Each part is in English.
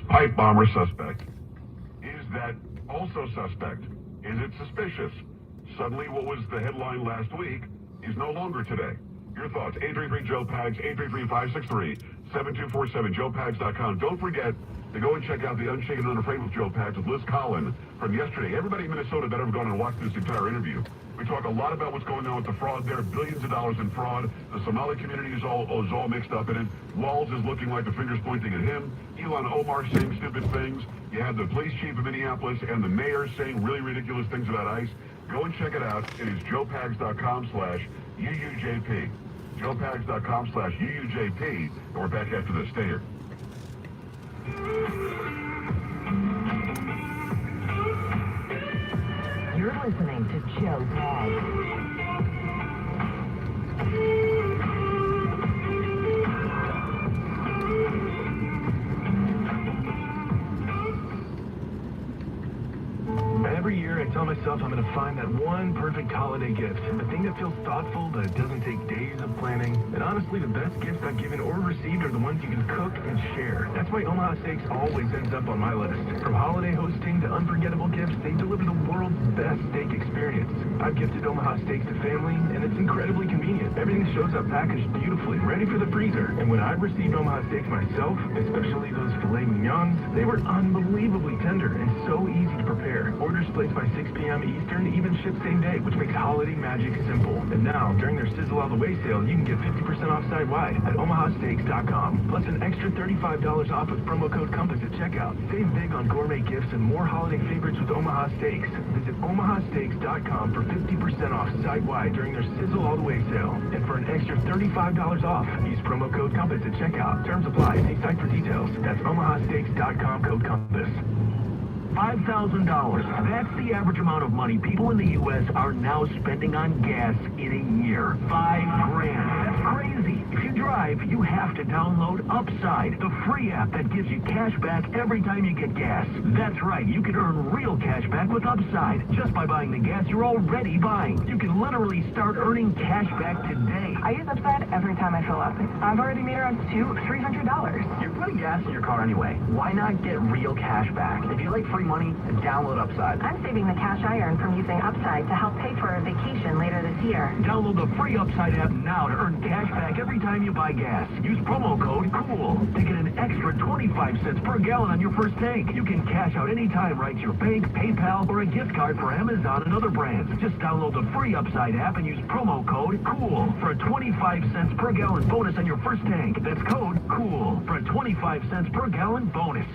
Pipe bomber suspect. Is that also suspect? Is it suspicious? Suddenly what was the headline last week is no longer today. Your thoughts, 833-JOE-PAGS, 833-563-7247, joepags.com. Don't forget to go and check out the Unshaken and Unafraid with Joe Pags with Liz Collin from yesterday. Everybody in Minnesota better have gone and watched this entire interview. We talk a lot about what's going on with the fraud there, billions of dollars in fraud. The Somali community is all mixed up in it. Walz is looking like the finger's pointing at him. Ilhan Omar saying stupid things. You have the police chief of Minneapolis and the mayor saying really ridiculous things about ICE. Go and check it out. It is joepags.com/UUJP. joepags.com/UUJP. And we're back after this. Stay here. You're listening to Joe Pags. Every year I tell myself I'm going to find that one perfect holiday gift. A thing that feels thoughtful, but it doesn't take days of planning. And honestly, the best gifts I've given or received are the ones you can cook and share. That's why Omaha Steaks always ends up on my list. From holiday hosting to unforgettable gifts, they deliver the world's best steak experience. I've gifted Omaha Steaks to family, and it's incredibly convenient. Everything shows up packaged beautifully, ready for the freezer. And when I've received Omaha Steaks myself, especially those filet mignons, they were unbelievably tender and so easy to prepare. Orders placed by 6 p.m. Eastern even ship same day, which makes holiday magic simple. And now, during their Sizzle All the Way sale, you can get 50% off site-wide at omahasteaks.com. Plus an extra $35 off with promo code COMPASS at checkout. Save big on gourmet gifts and more holiday favorites with Omaha Steaks. Visit omahasteaks.com for 50% off site-wide during their Sizzle All the Way sale. And for an extra $35 off, use promo code COMPASS at checkout. Terms apply. See site for details. That's omahasteaks.com, code COMPASS. $5,000. That's the average amount of money people in the U.S. are now spending on gas in a year. $5,000. That's crazy. If you drive, you have to download Upside, the free app that gives you cash back every time you get gas. That's right. You can earn real cash back with Upside just by buying the gas you're already buying. You can literally start earning cash back today. I use Upside every time I fill up. I've already made around $200-$300. You're putting gas in your car anyway. Why not get real cash back? If you like free money, download Upside. I'm saving the cash I earn from using Upside to help pay for a vacation later this year. Download the free Upside app now to earn cash back every time you buy gas. Use promo code COOL to get an extra 25 cents per gallon on your first tank. You can cash out anytime right to your bank, PayPal, or a gift card for Amazon and other brands. Just download the free Upside app and use promo code COOL for a 25 cents per gallon bonus on your first tank. That's code COOL for a 25 cents per gallon bonus.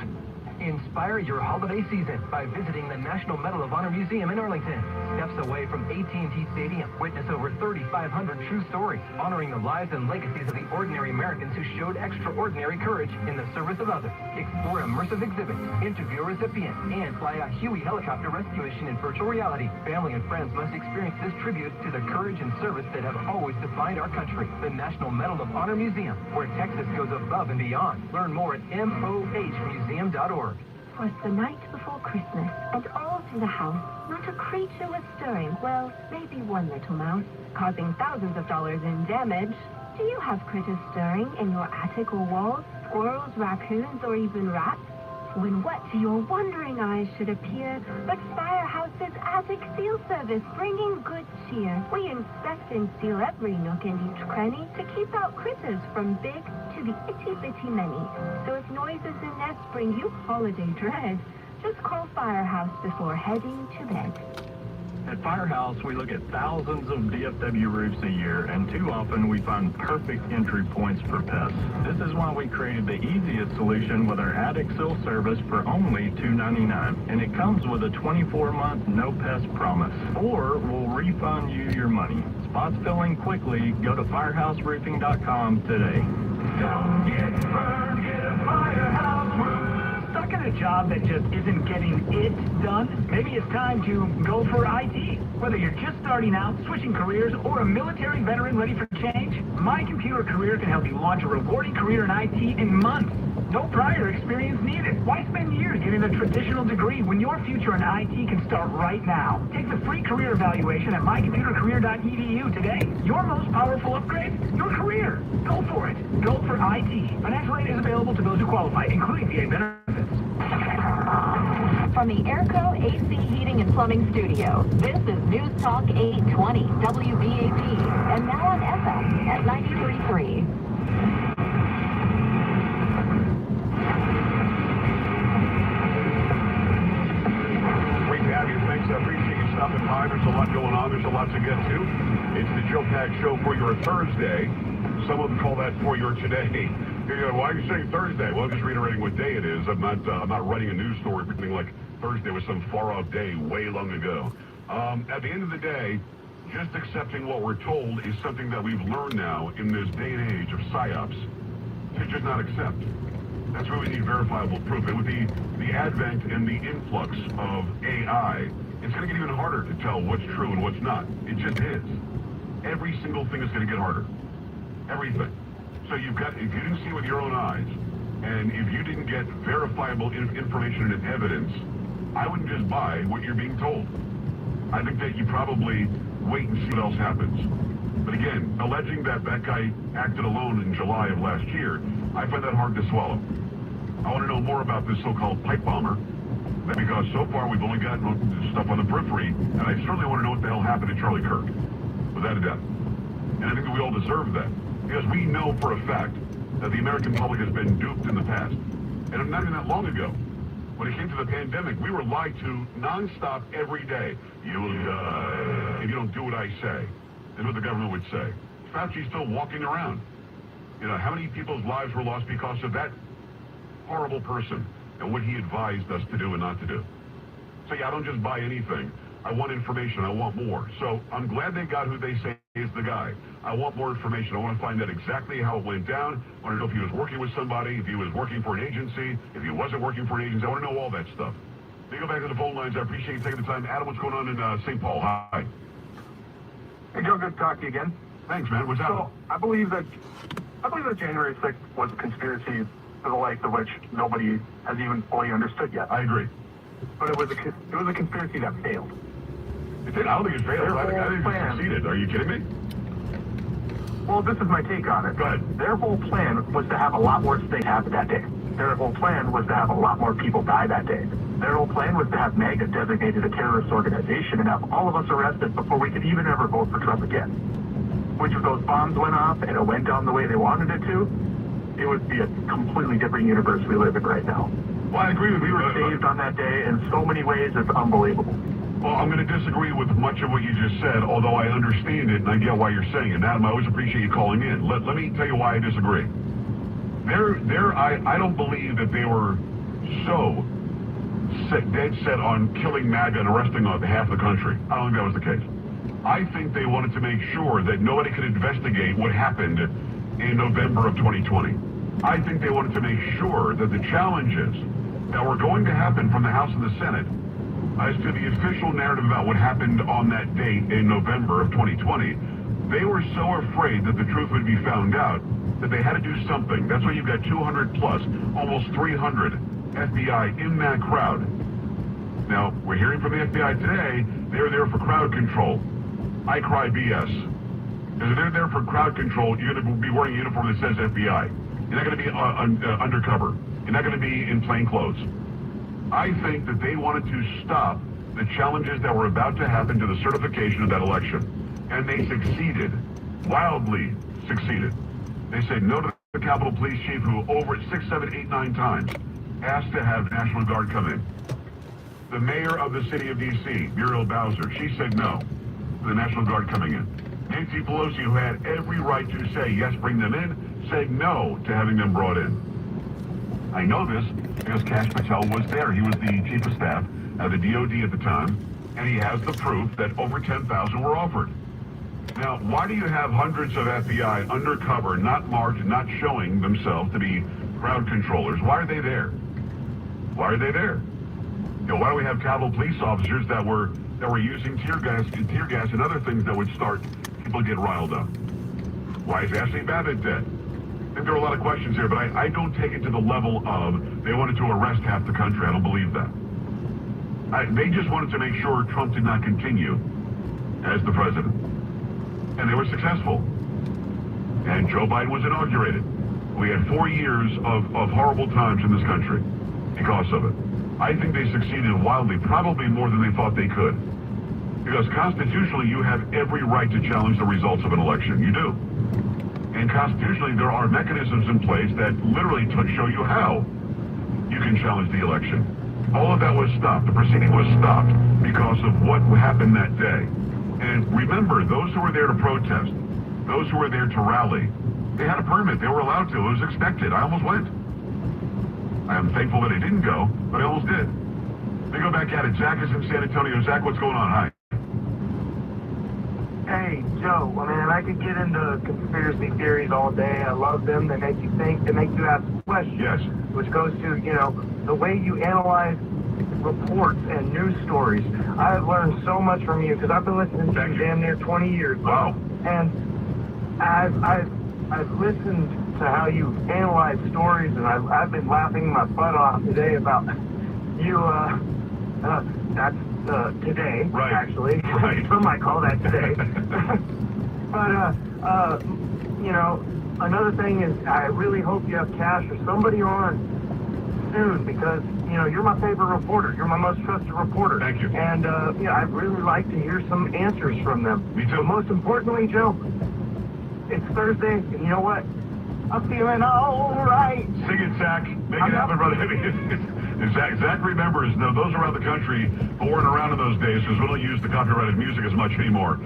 Inspire your holiday season by visiting the National Medal of Honor Museum in Arlington. Steps away from AT&T Stadium, witness over 3,500 true stories, honoring the lives and legacies of the ordinary Americans who showed extraordinary courage in the service of others. Explore immersive exhibits, interview recipients, and fly a Huey helicopter rescue mission in virtual reality. Family and friends must experience this tribute to the courage and service that have always defined our country. The National Medal of Honor Museum, where Texas goes above and beyond. Learn more at mohmuseum.org. Was the night before Christmas, and all through the house, not a creature was stirring. Well, maybe one little mouse, causing thousands of dollars in damage. Do you have critters stirring in your attic or walls? Squirrels, raccoons, or even rats? When what to your wondering eyes should appear but Firehouse's Attic Seal Service, bringing good cheer. We inspect and seal every nook and each cranny to keep out critters from big to the itty-bitty many. So if noises and nests bring you holiday dread, just call Firehouse before heading to bed. At Firehouse, we look at thousands of DFW roofs a year, and too often we find perfect entry points for pests. This is why we created the easiest solution with our Attic Seal service for only $2.99. And it comes with a 24-month no-pest promise. Or we'll refund you your money. Spots filling quickly. Go to firehouseroofing.com today. Don't get burned, get a Firehouse roof. Stuck in a job that just isn't getting it done? Maybe it's time to go for IT. Whether you're just starting out, switching careers, or a military veteran ready for change, My Computer Career can help you launch a rewarding career in IT in months. No prior experience needed. Why spend years getting a traditional degree when your future in IT can start right now? Take the free career evaluation at mycomputercareer.edu today. Your most powerful upgrade? Your career. Go for it. Go for IT. Financial aid is available to those who qualify, including VA benefits. Live from the Airco AC Heating and Plumbing Studio, this is News Talk 820 WBAP, and now on FM at 93.3. Great to have you. Thanks. I appreciate you stopping by. There's a lot going on. There's a lot to get to. It's the Joe Pags Show for your Thursday. Some of them call that for your today. You're going, why are you saying Thursday? Well, I'm just reiterating what day it is. I'm not writing a news story pretending like Thursday was some far-off day way long ago. At the end of the day, just accepting what we're told is something that we've learned now in this day and age of psyops to just not accept. That's why we need verifiable proof. And with the advent and the influx of AI, it's going to get even harder to tell what's true and what's not. It just is. Every single thing is going to get harder. Everything. So if you didn't see with your own eyes, and if you didn't get verifiable information and evidence, I wouldn't just buy what you're being told. I think that you probably wait and see what else happens. But again, alleging that guy acted alone in July of last year, I find that hard to swallow. I want to know more about this so-called pipe bomber, because so far we've only gotten stuff on the periphery, and I certainly want to know what the hell happened to Charlie Kirk, without a doubt. And I think that we all deserve that, because we know for a fact that the American public has been duped in the past. And not even that long ago, when it came to the pandemic, we were lied to nonstop every day. You'll die if you don't do what I say. That's what the government would say. Fauci's still walking around. You know, how many people's lives were lost because of that horrible person and what he advised us to do and not to do? So yeah, I don't just buy anything. I want information. I want more. So I'm glad they got who they say is the guy. I want more information. I want to find out exactly how it went down. I want to know if he was working with somebody, if he was working for an agency, if he wasn't working for an agency. I want to know all that stuff. Let me go back to the phone lines. I appreciate you taking the time. Adam, what's going on in St. Paul? Hi. Hey, Joe, good to talk to you again. Thanks, man. What's happening? So I believe that January 6th was a conspiracy to the likes of which nobody has even fully understood yet. I agree. But it was a conspiracy that failed. It did. I don't think it failed. I think it succeeded. Are you kidding me? Well, this is my take on it. Go ahead. Their whole plan was to have a lot more state happen that day. Their whole plan was to have a lot more people die that day. Their whole plan was to have MAGA designated a terrorist organization and have all of us arrested before we could even ever vote for Trump again. Which if those bombs went off and it went down the way they wanted it to, it would be a completely different universe we live in right now. Well, I agree with you. We were saved on that day in so many ways, it's unbelievable. Well, I'm going to disagree with much of what you just said, although I understand it and I get why you're saying it. Adam, I always appreciate you calling in. Let me tell you why I disagree. I don't believe that they were so dead set on killing MAGA and arresting half the country. I don't think that was the case. I think they wanted to make sure that nobody could investigate what happened in November of 2020. I think they wanted to make sure that the challenges that were going to happen from the House and the Senate as to the official narrative about what happened on that date in November of 2020, they were so afraid that the truth would be found out that they had to do something. That's why you've got 200 plus, almost 300 FBI in that crowd. Now, we're hearing from the FBI today, they're there for crowd control. I cry BS. Because if they're there for crowd control, you're going to be wearing a uniform that says FBI. You're not going to be undercover. You're not going to be in plain clothes. I think that they wanted to stop the challenges that were about to happen to the certification of that election. And they succeeded. Wildly succeeded. They said no to the Capitol Police Chief who over 6, 7, 8, 9 times asked to have National Guard come in. The mayor of the city of D.C., Muriel Bowser, she said no to the National Guard coming in. Nancy Pelosi, who had every right to say yes, bring them in, said no to having them brought in. I know this because Kash Patel was there. He was the chief of staff of the DOD at the time, and he has the proof that over 10,000 were offered. Now, why do you have hundreds of FBI undercover, not marked, not showing themselves to be crowd controllers? Why are they there? Why are they there? You know, why do we have Capitol police officers that were using tear gas and other things that would start people to get riled up? Why is Ashley Babbitt dead? I think there are a lot of questions here, but I don't take it to the level of they wanted to arrest half the country. I don't believe that. They just wanted to make sure Trump did not continue as the president. And they were successful. And Joe Biden was inaugurated. We had 4 years of horrible times in this country because of it. I think they succeeded wildly, probably more than they thought they could. Because constitutionally, you have every right to challenge the results of an election. You do. And constitutionally, there are mechanisms in place that literally show you how you can challenge the election. All of that was stopped. The proceeding was stopped because of what happened that day. And remember, those who were there to protest, those who were there to rally, they had a permit. They were allowed to. It was expected. I almost went. I am thankful that I didn't go, but I almost did. Let me go back at it. Zach is in San Antonio. Zach, what's going on? Hi. Hey, Joe, I mean, I could get into conspiracy theories all day. I love them. They make you think. They make you ask questions. Yes. Which goes to, the way you analyze reports and news stories. I've learned so much from you because I've been listening to you damn near 20 years. Wow. And I've listened to how you analyze stories, and I've been laughing my butt off today about you, that's today, right. Actually. Right. Some might call that today. But, another thing is I really hope you have Cash or somebody on soon because, you're my favorite reporter. You're my most trusted reporter. Thank you. And, I'd really like to hear some answers from them. Me too. But most importantly, Joe, it's Thursday, and you know what? I'm feeling all right. Sing it, Zach. Make it happen, brother. Zach remembers, those around the country born around in those days, because we don't use the copyrighted music as much anymore.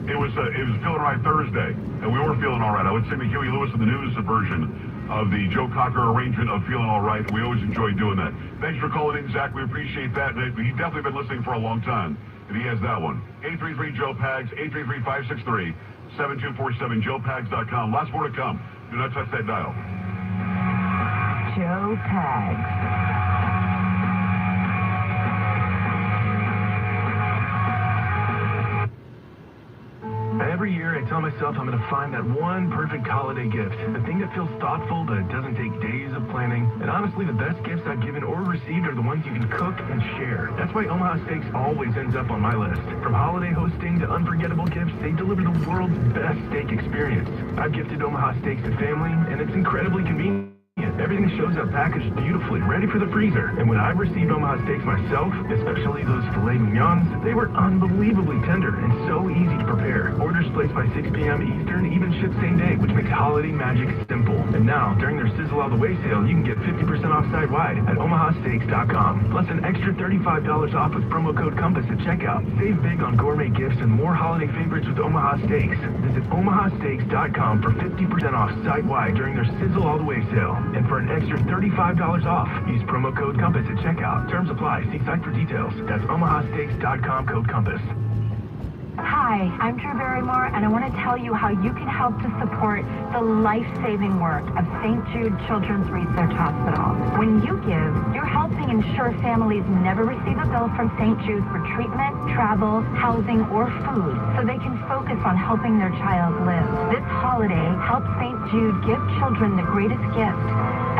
It was Feeling Right Thursday, and we were feeling all right. I would sing the Huey Lewis and the News version of the Joe Cocker arrangement of Feeling All Right. We always enjoy doing that. Thanks for calling in, Zach. We appreciate that. He's definitely been listening for a long time, and he has that one. 833-JOE-PAGS, 833-563-7247, joepags.com. Lots more to come. Do not touch that dial. Joe Pags. Every year I tell myself I'm going to find that one perfect holiday gift. The thing that feels thoughtful but doesn't take days of planning. And honestly, the best gifts I've given or received are the ones you can cook and share. That's why Omaha Steaks always ends up on my list. From holiday hosting to unforgettable gifts, they deliver the world's best steak experience. I've gifted Omaha Steaks to family, and it's incredibly convenient. Everything shows up packaged beautifully, ready for the freezer. And when I received Omaha Steaks myself, especially those filet mignons, they were unbelievably tender and so easy to prepare. Orders placed by 6 p.m. Eastern even ship same day, which makes holiday magic simple. And now, during their Sizzle All the Way sale, you can get 50% off site-wide at omahasteaks.com. Plus an extra $35 off with promo code COMPASS at checkout. Save big on gourmet gifts and more holiday favorites with Omaha Steaks. Visit omahasteaks.com for 50% off site-wide during their Sizzle All the Way sale. And for an extra $35 off, use promo code COMPASS at checkout. Terms apply. See site for details. That's omahasteaks.com code COMPASS. Hi, I'm Drew Barrymore, and I want to tell you how you can help to support the life-saving work of St. Jude Children's Research Hospital. When you give, you're helping ensure families never receive a bill from St. Jude for treatment, travel, housing, or food, so they can focus on helping their child live. This holiday, help St. Jude give children the greatest gift,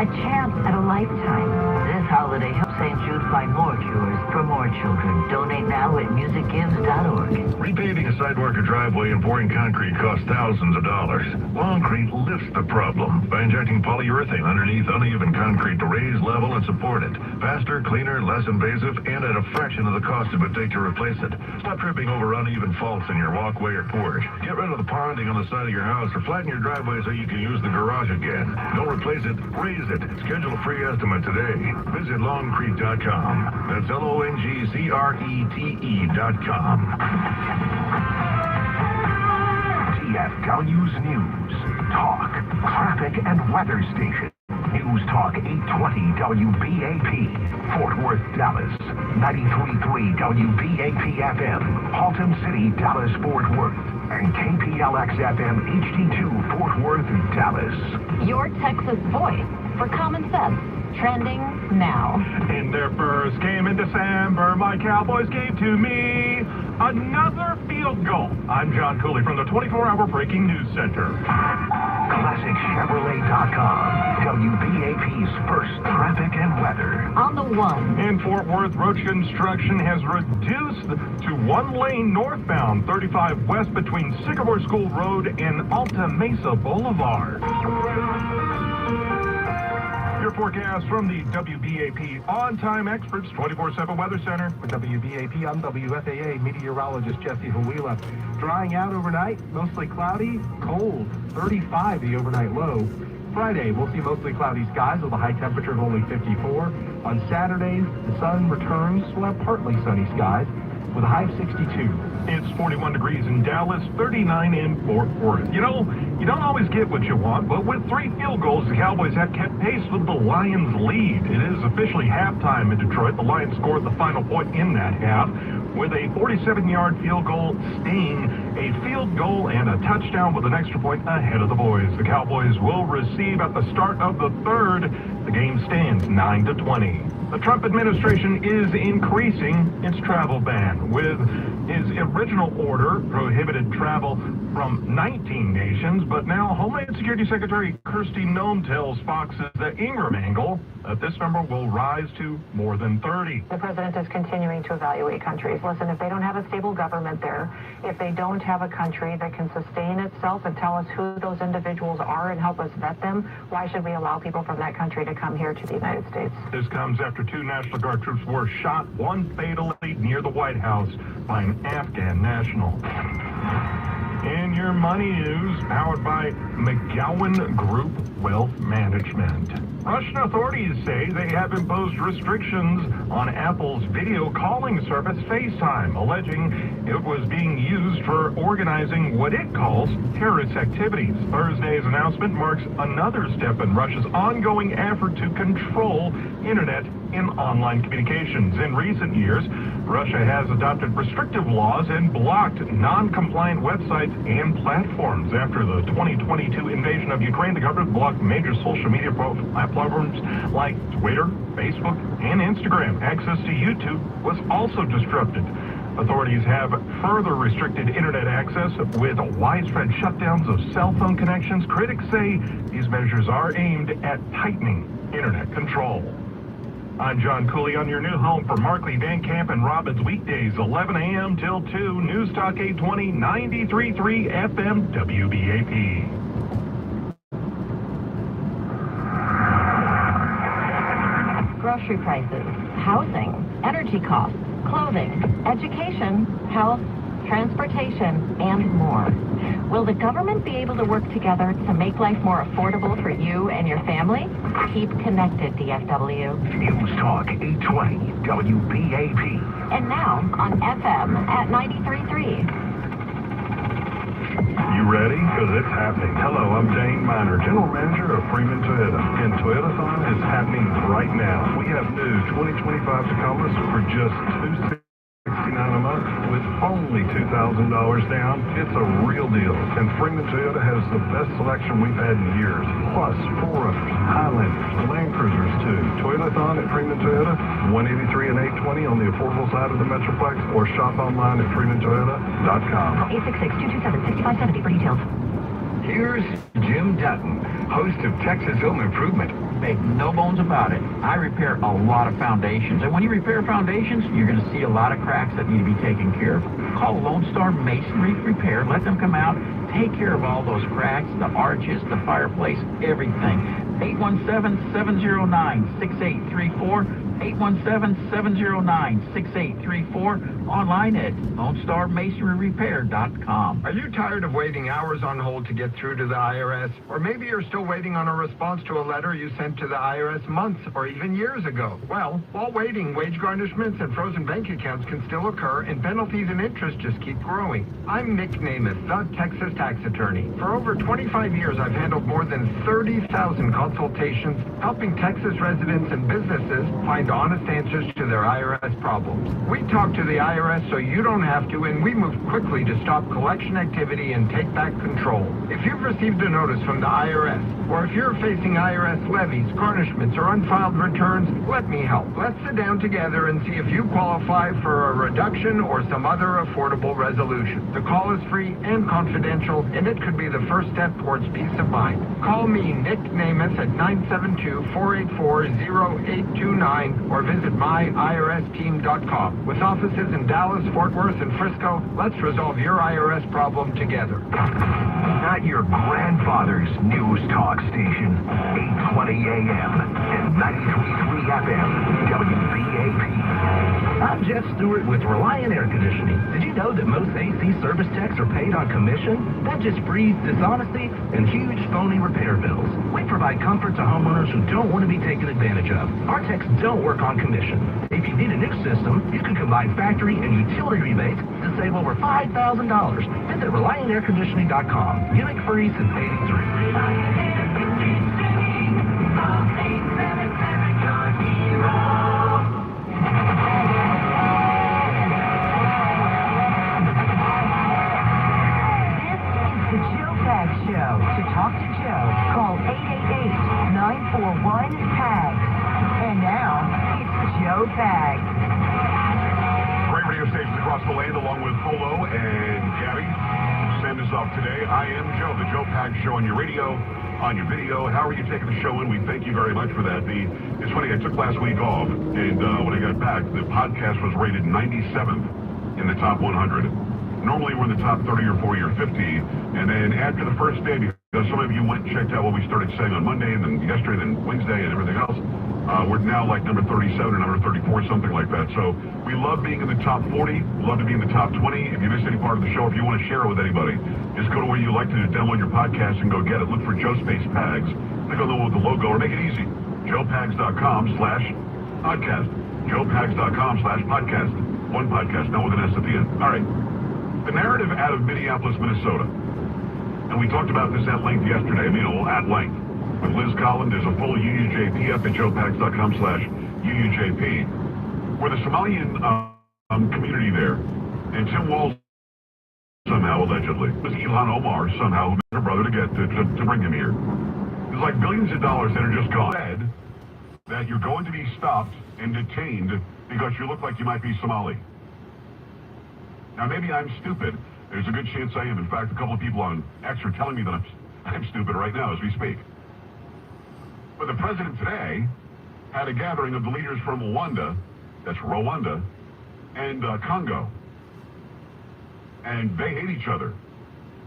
a chance at a lifetime. This holiday, help St. Jude find more cures for more children. Donate now at musicgives.org. Repaving a sidewalk or driveway and pouring concrete costs thousands of dollars. Longcrete lifts the problem by injecting polyurethane underneath uneven concrete to raise level and support it. Faster, cleaner, less invasive, and at a fraction of the cost it would take to replace it. Stop tripping over uneven faults in your walkway or porch. Get rid of the ponding on the side of your house or flatten your driveway so you can use the garage again. Don't replace it, raise it. Schedule a free estimate today. Visit longcrete.com. That's LONGCRETE.com. TFW's News, Talk, Traffic, and Weather Station. News Talk 820 WBAP, Fort Worth, Dallas. 93.3 WBAP FM, Haltom City, Dallas, Fort Worth. And KPLX FM HD2, Fort Worth, Dallas. Your Texas voice for common sense. Trending now. In their first game in December, my Cowboys gave to me another field goal. I'm John Cooley from the 24-Hour Breaking News Center. ClassicChevrolet.com, WBAP's first traffic and weather. On the one. In Fort Worth, road construction has reduced to one lane northbound 35 west between Sycamore School Road and Alta Mesa Boulevard. Your weather forecast from the WBAP On-Time Experts 24/7 Weather Center. With WBAP, I'm WFAA meteorologist Jesse Huila. Drying out overnight, mostly cloudy, cold, 35 the overnight low. Friday, we'll see mostly cloudy skies with a high temperature of only 54. On Saturday, the sun returns. We'll have partly sunny skies with a high of 62. It's 41 degrees in Dallas, 39 in Fort Worth. You know, you don't always get what you want, but with 3 field goals, the Cowboys have kept pace with the Lions' lead. It is officially halftime in Detroit. The Lions scored the final point in that half with a 47-yard field goal, staying a field goal and a touchdown with an extra point ahead of the boys. The Cowboys will receive at the start of the third. The game stands 9-20. The Trump administration is increasing its travel ban. With his original order prohibited travel from 19 nations, but now Homeland Security Secretary Kristi Noem tells Fox's The Ingram Angle that this number will rise to more than 30. The president is continuing to evaluate countries. Listen, if they don't have a stable government there, if they don't have a country that can sustain itself and tell us who those individuals are and help us vet them, why should we allow people from that country to come here to the United States? This comes after 2 National Guard troops were shot, one fatally near the White House by an Afghan national. In your money news, powered by McGowan Group Wealth Management. Russian authorities say they have imposed restrictions on Apple's video calling service FaceTime, alleging it was being used for organizing what it calls terrorist activities. Thursday's announcement marks another step in Russia's ongoing effort to control internet and online communications. In recent years, Russia has adopted restrictive laws and blocked non-compliant websites and platforms. After the 2022 invasion of Ukraine, the government blocked major social media platforms like Twitter, Facebook, and Instagram. Access to YouTube was also disrupted. Authorities have further restricted internet access with widespread shutdowns of cell phone connections. Critics say these measures are aimed at tightening internet control. I'm John Cooley on your new home for Markley, Van Camp, and Robbins weekdays, 11 a.m. till 2. News Talk 820, 93.3 FM, WBAP. Grocery prices, housing, energy costs, clothing, education, health, transportation, and more. Will the government be able to work together to make life more affordable for you and your family? Keep connected, DFW. News Talk 820 WBAP. And now on FM at 93.3. You ready? Because it's happening. Hello, I'm Dane Miner, General Manager of Freeman Toyota. And Toyotathon is happening right now. We have new 2025 Tacomas for just $269 a month with only $2,000 down. It's a real deal. And Freeman Toyota has the best selection we've had in years. Plus, 4Runners, Highlanders, Land Cruisers too. Toyotathon at Freeman Toyota, 183 and 820 on the affordable side of the Metroplex, or shop online at freemantoyota.com. 866-227-6570 for details. Here's Jim Dutton, host of Texas Home Improvement. Make no bones about it, I repair a lot of foundations. And when you repair foundations, you're going to see a lot of cracks that need to be taken care of. Call Lone Star Masonry Repair. Let them come out, take care of all those cracks, the arches, the fireplace, everything. 817-709-6834. 817-709-6834. Online at LoneStarMasonryRepair.com. Are you tired of waiting hours on hold to get through to the IRS? Or maybe you're still waiting on a response to a letter you sent to the IRS months or even years ago. Well, while waiting, wage garnishments and frozen bank accounts can still occur, and penalties and interest just keep growing. I'm Nick Namath, the Texas tax attorney. For over 25 years, I've handled more than 30,000 consultations, helping Texas residents and businesses find honest answers to their IRS problems. We talk to the IRS so you don't have to, and we move quickly to stop collection activity and take back control. If you've received a notice from the IRS, or if you're facing IRS levies, garnishments, or unfiled returns, let me help. Let's sit down together and see if you qualify for a reduction or some other affordable resolution. The call is free and confidential, and it could be the first step towards peace of mind. Call me, Nick Namath, at 972-484-0829, or visit myiRSteam.com. With offices in Dallas, Fort Worth, and Frisco, let's resolve your IRS problem together. not your grandfather's news talk station. 820 AM and 93.3 FM, WBAP. I'm Jeff Stewart with Reliant Air Conditioning. Did you know that most AC service techs are paid on commission? That just breeds dishonesty and huge phony repair bills. We provide comfort to homeowners who don't want to be taken advantage of. Our techs don't work on commission. If you need a new system, you can combine factory and utility rebates to save over $5,000. Visit ReliantAirConditioning.com. Gimmick free since '83. Show. To talk to Joe, call 888-941-PAGS. And now, it's Joe Pags. Great radio stations across the land, along with Polo and Gabby. Send us off today. I am Joe, the Joe Pags Show on your radio, on your video. How are you taking the show in? We thank you very much for that. It's funny, I took last week off, and when I got back, the podcast was rated 97th in the top 100. Normally we're in the top 30 or 40 or 50, and then after the first day, because some of you went and checked out what we started saying on Monday, and then yesterday, and then Wednesday, and everything else, we're now like number 37 or number 34, something like that. So we love being in the top 40. We love to be in the top 20. If you missed any part of the show, if you want to share it with anybody, just go to where you like to download your podcast and go get it. Look for Joe Space Pags. Click on the logo, or make it easy. JoePags.com/podcast. JoePags.com/podcast. One podcast, not with an S at the end. All right. The narrative out of Minneapolis, Minnesota, and we talked about this at length yesterday, at length, with Liz Collin. There's a full UUJP up at joepags.com/UUJP, where the Somalian community there, and Tim Walz somehow, allegedly, was Ilhan Omar somehow, who met her brother to bring him here. There's like billions of dollars that are just gone. Said that you're going to be stopped and detained because you look like you might be Somali. Now, maybe I'm stupid. There's a good chance I am. In fact, a couple of people on X are telling me that I'm stupid right now as we speak. But the president today had a gathering of the leaders from Rwanda, that's Rwanda, and Congo. And they hate each other.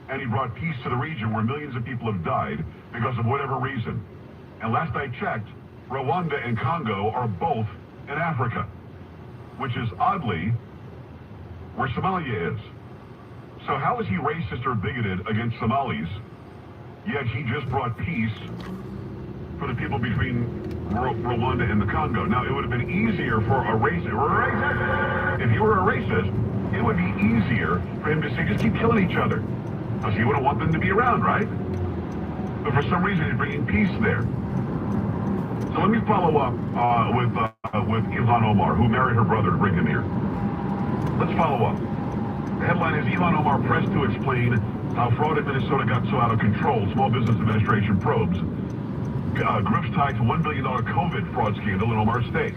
And he brought peace to the region where millions of people have died because of whatever reason. And last I checked, Rwanda and Congo are both in Africa, which is oddly where Somalia is. So how is he racist or bigoted against Somalis, yet he just brought peace for the people between Rwanda and the Congo? Now, it would have been easier for a racist. If he were a racist, it would be easier for him to say, just keep killing each other, because he wouldn't want them to be around, right? But for some reason, he's bringing peace there. So let me follow up with Ilhan Omar, who married her brother to bring him here. Let's follow up. The headline is Ilhan Omar pressed to explain how fraud in Minnesota got so out of control. Small Business Administration probes groups tied to $1 billion COVID fraud scandal in Omar State.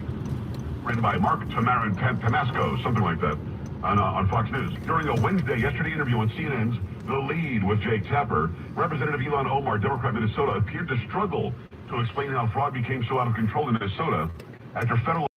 Written by Mark Tamasco, something like that, on Fox News. During a Wednesday yesterday interview on CNN's The Lead with Jake Tapper, Representative Ilhan Omar, Democrat Minnesota, appeared to struggle to explain how fraud became so out of control in Minnesota after federal